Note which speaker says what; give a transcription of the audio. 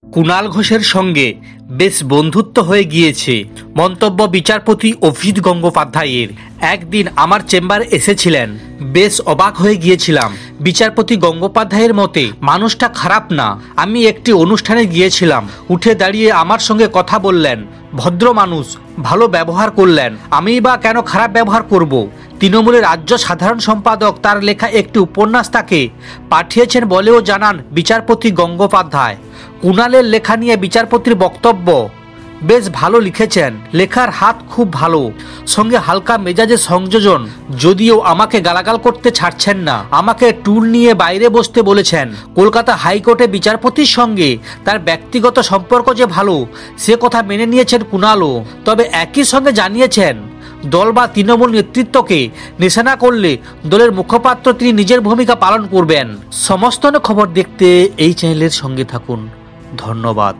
Speaker 1: কুণাল ঘোষের সঙ্গে বেশ বন্ধুত্ব হয়ে গিয়েছে। মন্তব্য বিচারপতি অভিজিৎ গঙ্গোপাধ্যায়ের। একদিন আমার চেম্বারে এসেছিলেন, বেশ অবাক হয়ে গিয়েছিলাম। বিচারপতি গঙ্গোপাধ্যায়ের মতে মানুষটা খারাপ না। আমি একটি অনুষ্ঠানে গিয়েছিলাম, উঠে দাঁড়িয়ে আমার সঙ্গে কথা বললেন, ভদ্র মানুষ, ভালো ব্যবহার করলেন। আমি বা কেন খারাপ ব্যবহার করব? তৃণমূলের রাজ্য সাধারণ সম্পাদক তার লেখা একটি উপন্যাস তাকে পাঠিয়েছেন বলেও জানান বিচারপতি গঙ্গোপাধ্যায়। কুণালের লেখা নিয়ে বিচারপতির বক্তব্য, বেশ ভালো লিখেছেন, লেখার হাত খুব ভালো, সঙ্গে হালকা মেজাজে সংযোজন। যদিও আমাকে গালাগাল করতে ছাড়ছেন না, আমাকে টুল নিয়ে বাইরে বসতে বলেছেন। কলকাতা হাইকোর্টে বিচারপতির সঙ্গে তার ব্যক্তিগত সম্পর্ক যে ভালো, সে কথা মেনে নিয়েছেন কুণালও। তবে একই সঙ্গে জানিয়েছেন, দল বা তৃণমূল নেতৃত্বকে নিশানা করলে দলের মুখপাত্র তিনি নিজের ভূমিকা পালন করবেন। সমস্ত খবর দেখতে এই চ্যানেলের সঙ্গে থাকুন। ধন্যবাদ।